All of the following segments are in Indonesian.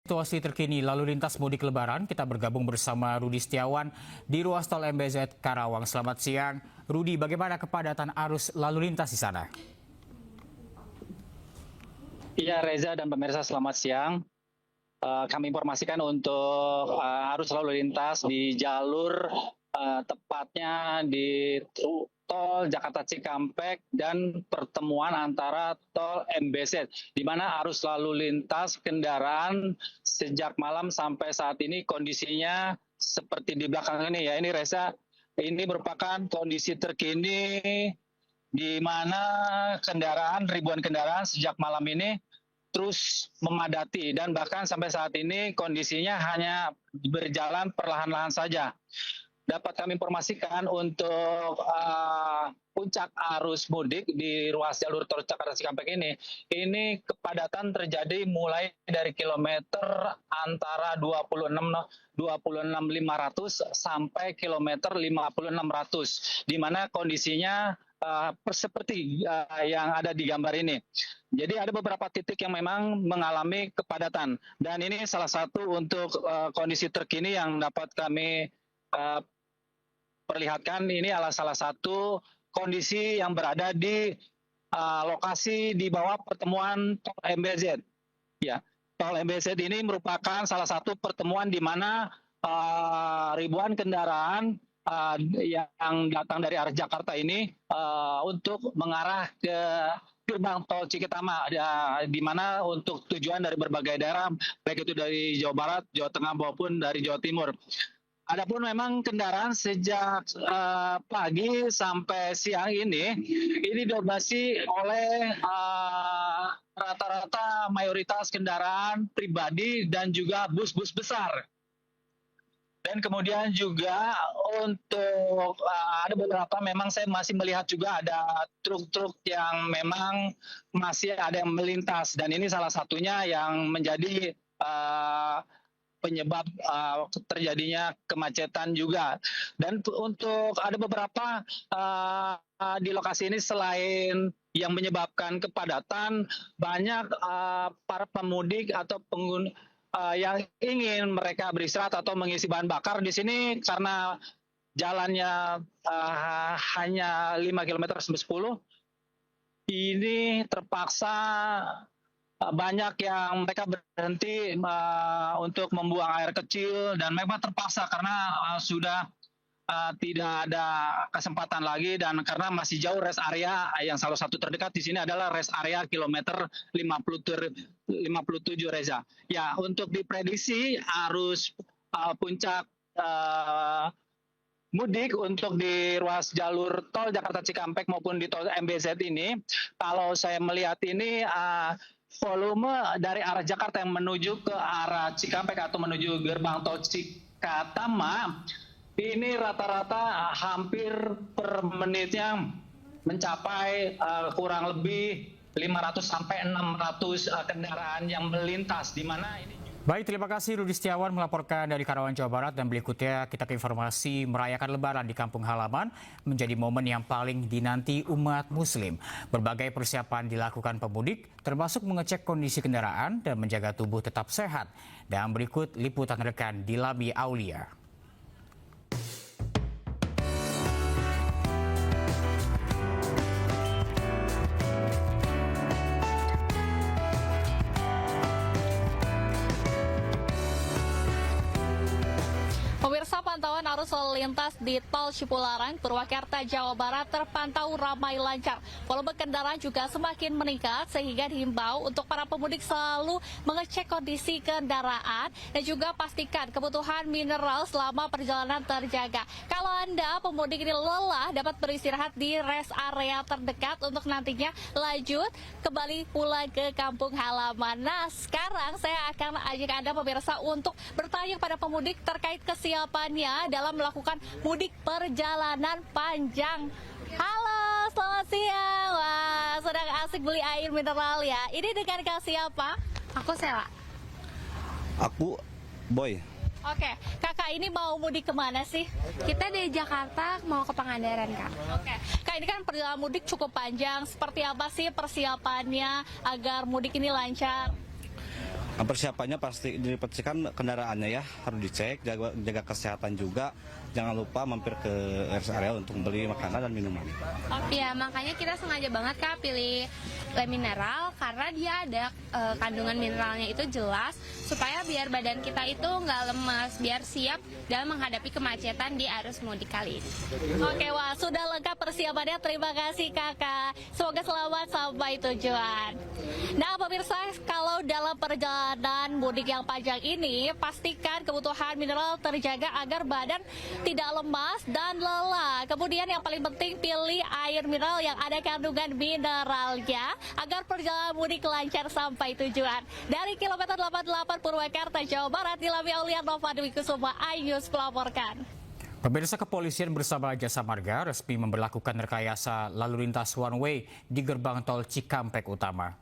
Situasi terkini lalu lintas mudik Lebaran, kita bergabung bersama Rudi Setiawan di ruas tol MBZ Karawang. Selamat siang, Rudi. Bagaimana kepadatan arus lalu lintas di sana? Iya, Reza dan pemirsa, selamat siang. Kami informasikan untuk arus lalu lintas di jalur tepatnya di tol Jakarta Cikampek dan pertemuan antara tol MBZ, di mana arus lalu lintas kendaraan sejak malam sampai saat ini kondisinya seperti di belakang ini ya. Ini Reza, ini merupakan kondisi terkini di mana ribuan kendaraan sejak malam ini terus memadati dan bahkan sampai saat ini kondisinya hanya berjalan perlahan-lahan saja. Dapat kami informasikan untuk puncak arus mudik di ruas jalur tol Jakarta Cikampek ini kepadatan terjadi mulai dari kilometer antara 26.500 sampai kilometer 56.600, di mana kondisinya seperti yang ada di gambar ini. Jadi ada beberapa titik yang memang mengalami kepadatan, dan ini salah satu untuk kondisi terkini yang dapat kami perlihatkan. Ini adalah salah satu kondisi yang berada di lokasi di bawah pertemuan tol MBZ. Ya, tol MBZ ini merupakan salah satu pertemuan di mana ribuan kendaraan yang datang dari arah Jakarta ini untuk mengarah ke gerbang tol Cikitama, di mana untuk tujuan dari berbagai daerah, baik itu dari Jawa Barat, Jawa Tengah maupun dari Jawa Timur. Adapun memang kendaraan sejak pagi sampai siang ini didominasi oleh rata-rata mayoritas kendaraan pribadi dan juga bus-bus besar. Dan kemudian juga untuk ada beberapa, memang saya masih melihat juga ada truk-truk yang memang masih ada yang melintas, dan ini salah satunya yang menjadi penyebab terjadinya kemacetan juga. Dan untuk ada beberapa di lokasi ini, selain yang menyebabkan kepadatan, banyak para pemudik atau pengguna yang ingin mereka beristirahat atau mengisi bahan bakar di sini, karena jalannya hanya 5 km sampai 10, ini terpaksa banyak yang mereka berhenti untuk membuang air kecil, dan memang terpaksa karena sudah tidak ada kesempatan lagi, dan karena masih jauh rest area yang salah satu terdekat di sini adalah rest area kilometer 57, Reza. Ya, untuk diprediksi arus puncak mudik untuk di ruas jalur tol Jakarta Cikampek maupun di tol MBZ ini, kalau saya melihat ini volume dari arah Jakarta yang menuju ke arah Cikampek atau menuju gerbang tol Cikatama ini rata-rata hampir per menitnya mencapai kurang lebih 500 sampai 600 kendaraan yang melintas, di mana ini. Baik, terima kasih Rudi Setiawan melaporkan dari Karawang, Jawa Barat. Dan berikutnya kita ke informasi merayakan Lebaran di kampung halaman menjadi momen yang paling dinanti umat Muslim. Berbagai persiapan dilakukan pemudik, termasuk mengecek kondisi kendaraan dan menjaga tubuh tetap sehat. Dan berikut liputan rekan Dilami Aulia. Pemirsa, pantauan arus lalu lintas di Tol Cipularang, Purwakarta, Jawa Barat terpantau ramai lancar. Volume kendaraan juga semakin meningkat sehingga dihimbau untuk para pemudik selalu mengecek kondisi kendaraan dan juga pastikan kebutuhan mineral selama perjalanan terjaga. Kalau Anda pemudik ini lelah, dapat beristirahat di rest area terdekat untuk nantinya lanjut kembali pulang ke kampung halaman. Nah, sekarang saya akan ajak Anda pemirsa untuk bertanya pada pemudik terkait kesiapannya dalam melakukan mudik perjalanan panjang. Halo, selamat siang. Wah, sedang asik beli air mineral ya. Ini dengan Kak siapa? Aku Sela. Aku Boy. Oke, kakak ini mau mudik kemana sih? Kita dari Jakarta mau ke Pangandaran, Kak. Oke, Kak, ini kan perjalanan mudik cukup panjang. Seperti apa sih persiapannya agar mudik ini lancar? Persiapannya pasti dipastikan kendaraannya ya, harus dicek, jaga kesehatan juga. Jangan lupa mampir ke rest area untuk beli makanan dan minuman. Ya, makanya kita sengaja banget Kak pilih le mineral karena dia ada kandungan mineralnya itu jelas supaya biar badan kita itu nggak lemas, biar siap dalam menghadapi kemacetan di arus mudik kali ini. Oke, wah sudah lengkap persiapannya. Terima kasih Kakak. Semoga selamat sampai tujuan. Nah pemirsa, kalau dalam perjalanan mudik yang panjang ini, pastikan kebutuhan mineral terjaga agar badan tidak lemas dan lelah. Kemudian yang paling penting pilih air mineral yang ada kandungan mineralnya agar perjalanan mudik lancar sampai tujuan. Dari kilometer 88 Purwakarta, Jawa Barat, Dilami Aulia Nova Dwi Kusuma, iNews melaporkan. Pemirsa, kepolisian bersama Jasa Marga resmi memberlakukan rekayasa lalu lintas one way di gerbang tol Cikampek Utama.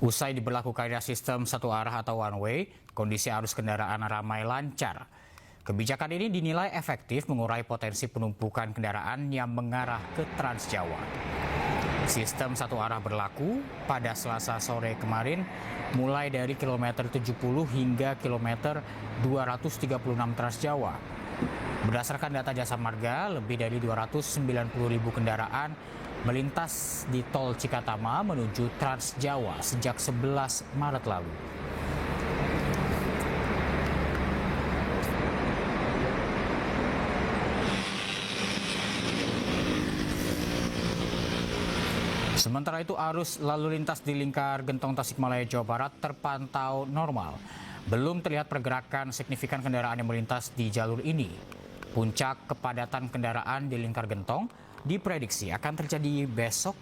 Usai diberlakukannya sistem satu arah atau one way, kondisi arus kendaraan ramai lancar. Kebijakan ini dinilai efektif mengurai potensi penumpukan kendaraan yang mengarah ke Trans Jawa. Sistem satu arah berlaku pada Selasa sore kemarin mulai dari kilometer 70 hingga kilometer 236 Trans Jawa. Berdasarkan data Jasa Marga, lebih dari 290.000 kendaraan melintas di tol Cikatama menuju Trans Jawa sejak 11 Maret lalu. Sementara itu arus lalu lintas di lingkar Gentong Tasikmalaya, Jawa Barat terpantau normal. Belum terlihat pergerakan signifikan kendaraan yang melintas di jalur ini. Puncak kepadatan kendaraan di lingkar Gentong diprediksi akan terjadi besok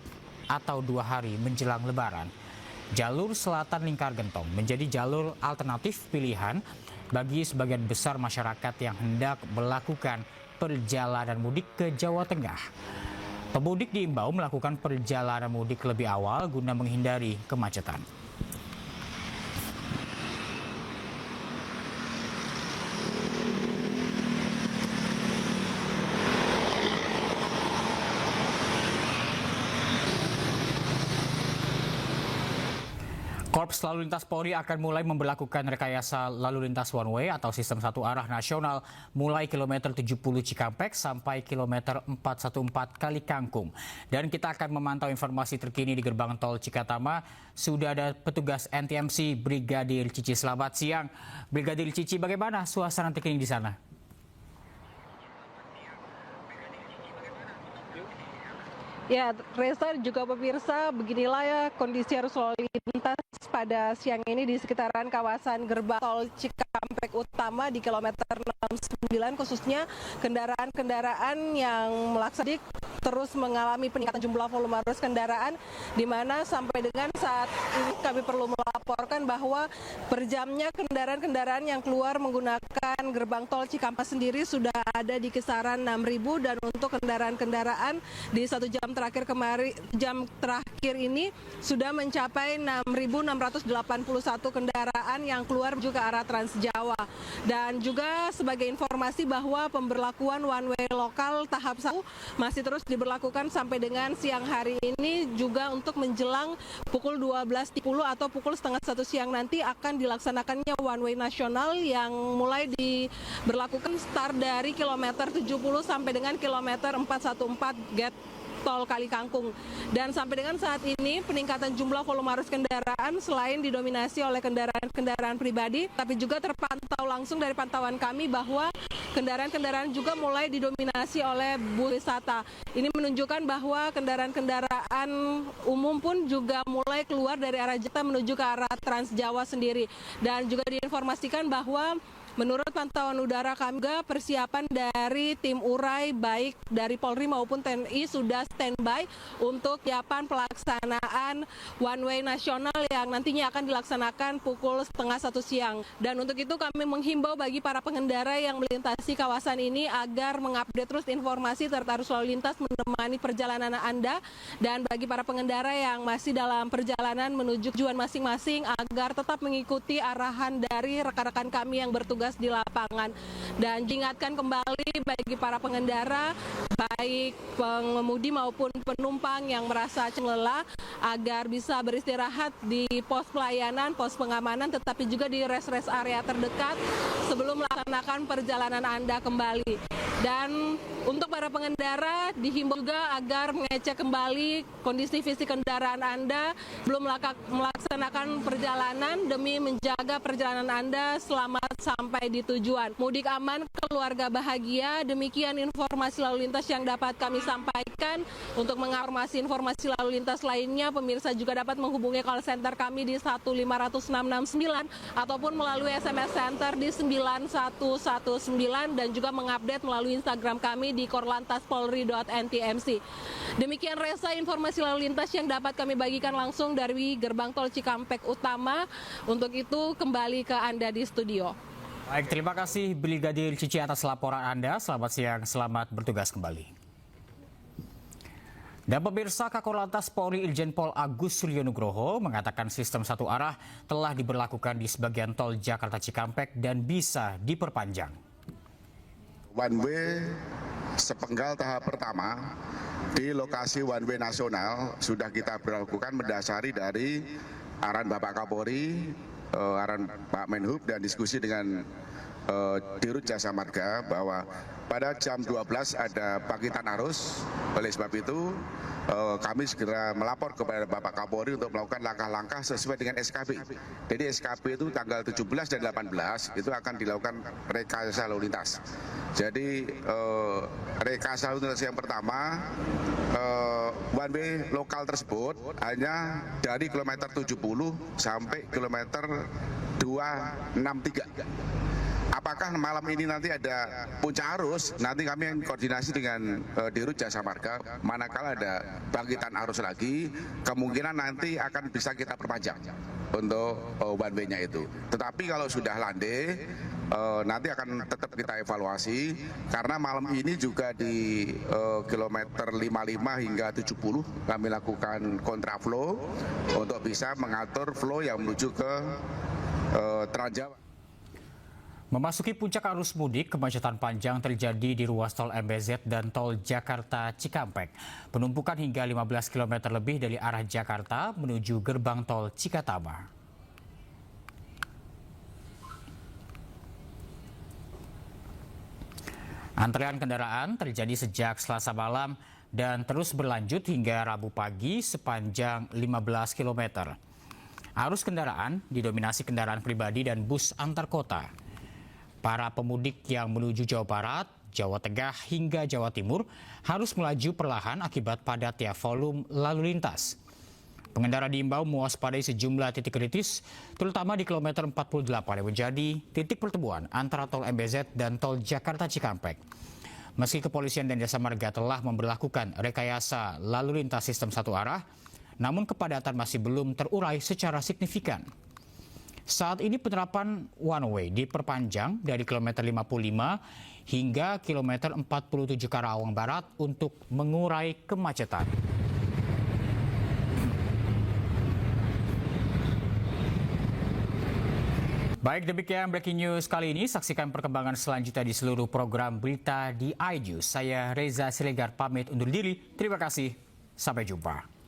atau 2 hari menjelang Lebaran. Jalur selatan lingkar Gentong menjadi jalur alternatif pilihan bagi sebagian besar masyarakat yang hendak melakukan perjalanan mudik ke Jawa Tengah. Pemudik diimbau melakukan perjalanan mudik lebih awal guna menghindari kemacetan. Korps Lalu Lintas Polri akan mulai memberlakukan rekayasa lalu lintas one way atau sistem satu arah nasional mulai kilometer 70 Cikampek sampai kilometer 414 Kali Kangkung. Dan kita akan memantau informasi terkini di gerbang tol Cikatama. Sudah ada petugas NTMC Brigadir Cici. Selamat siang, Brigadir Cici. Bagaimana suasana terkini di sana? Ya, Reza juga pemirsa, beginilah ya kondisi arus lalu lintas pada siang ini di sekitaran kawasan gerbang tol Cikampek Utama di kilometer 69, khususnya kendaraan-kendaraan yang melaksanakan terus mengalami peningkatan jumlah volume arus kendaraan, di mana sampai dengan saat ini kami perlu melaporkan bahwa per jamnya kendaraan-kendaraan yang keluar menggunakan gerbang tol Cikampek sendiri sudah ada di kisaran 6.000, dan untuk kendaraan-kendaraan di 1 jam terakhir ini sudah mencapai 6.681 kendaraan yang keluar menuju ke arah Trans Jawa. Dan juga sebagai informasi bahwa pemberlakuan one way lokal tahap 1 masih terus diberlakukan sampai dengan siang hari ini, juga untuk menjelang pukul 12.30 atau pukul setengah 1 siang nanti akan dilaksanakannya one way nasional yang mulai diberlakukan start dari kilometer 70 sampai dengan kilometer 414 gate tol Kali Kangkung. Dan sampai dengan saat ini peningkatan jumlah volume arus kendaraan selain didominasi oleh kendaraan-kendaraan pribadi, tapi juga terpantau langsung dari pantauan kami bahwa kendaraan-kendaraan juga mulai didominasi oleh bus wisata. Ini menunjukkan bahwa kendaraan-kendaraan umum pun juga mulai keluar dari arah Jakarta menuju ke arah Trans Jawa sendiri. Dan juga diinformasikan bahwa menurut pantauan udara kami juga persiapan dari tim urai baik dari Polri maupun TNI sudah standby untuk siapan pelaksanaan one way nasional yang nantinya akan dilaksanakan pukul setengah 1 siang. Dan untuk itu kami menghimbau bagi para pengendara yang melintasi kawasan ini agar mengupdate terus informasi serta arus lalu lintas menemani perjalanan Anda, dan bagi para pengendara yang masih dalam perjalanan menuju tujuan masing-masing agar tetap mengikuti arahan dari rekan-rekan kami yang bertugas petugas di lapangan. Dan diingatkan kembali bagi para pengendara, baik pengemudi maupun penumpang yang merasa lelah, agar bisa beristirahat di pos pelayanan, pos pengamanan, tetapi juga di rest area terdekat sebelum melaksanakan perjalanan Anda kembali. Dan untuk para pengendara dihimbau juga agar mengecek kembali kondisi fisik kendaraan Anda belum melaksanakan perjalanan demi menjaga perjalanan Anda selamat sampai di tujuan. Mudik aman, keluarga bahagia. Demikian informasi lalu lintas yang dapat kami sampaikan. Untuk menginformasi informasi lalu lintas lainnya, pemirsa juga dapat menghubungi call center kami di 1500669 ataupun melalui SMS center di 9119 dan juga mengupdate melalui Instagram kami di korlantaspolri.ntmc. Demikian Reza informasi lalu lintas yang dapat kami bagikan langsung dari gerbang tol Cikampek Utama. Untuk itu kembali ke Anda di studio. Baik, terima kasih Brigadir Cici atas laporan Anda. Selamat siang, selamat bertugas kembali. Dan pemirsa, Kakor Polri Irjen Pol Agus Suryo Nugroho mengatakan sistem satu arah telah diberlakukan di sebagian tol Jakarta Cikampek dan bisa diperpanjang. One way sepenggal tahap pertama di lokasi one way nasional sudah kita berlakukan mendasari dari arahan Bapak Kapolri, arahan Pak Menhub dan diskusi dengan Dirut Jasa Marga bahwa pada jam 12 ada bangkitan arus. Oleh sebab itu kami segera melapor kepada Bapak Kapolri untuk melakukan langkah-langkah sesuai dengan SKP. Jadi SKP itu tanggal 17 dan 18 itu akan dilakukan rekayasa lalu lintas. Jadi rekayasa lalu lintas yang pertama, one way lokal tersebut hanya dari kilometer 70 sampai kilometer 263. Apakah malam ini nanti ada puncak arus? Nanti kami yang koordinasi dengan Dirut Jasa Marga. Manakala ada bangkitan arus lagi, kemungkinan nanti akan bisa kita perpanjang untuk one way-nya itu. Tetapi kalau sudah landai, nanti akan tetap kita evaluasi karena malam ini juga di kilometer 55 hingga 70 kami lakukan kontraflow untuk bisa mengatur flow yang menuju ke Trans Jawa. Memasuki puncak arus mudik, kemacetan panjang terjadi di ruas tol MBZ dan tol Jakarta Cikampek. Penumpukan hingga 15 km lebih dari arah Jakarta menuju gerbang tol Cikatama. Antrean kendaraan terjadi sejak Selasa malam dan terus berlanjut hingga Rabu pagi sepanjang 15 km. Arus kendaraan didominasi kendaraan pribadi dan bus antar kota. Para pemudik yang menuju Jawa Barat, Jawa Tengah hingga Jawa Timur harus melaju perlahan akibat padatnya volume lalu lintas. Pengendara diimbau mewaspadai sejumlah titik kritis, terutama di kilometer 48 yang menjadi titik pertemuan antara tol MBZ dan tol Jakarta Cikampek. Meski kepolisian dan jasa marga telah memberlakukan rekayasa lalu lintas sistem satu arah, namun kepadatan masih belum terurai secara signifikan. Saat ini penerapan one way diperpanjang dari kilometer 55 hingga kilometer 47 Karawang Barat untuk mengurai kemacetan. Baik, demikian breaking news kali ini. Saksikan perkembangan selanjutnya di seluruh program berita di iNews. Saya Reza Siregar pamit undur diri. Terima kasih. Sampai jumpa.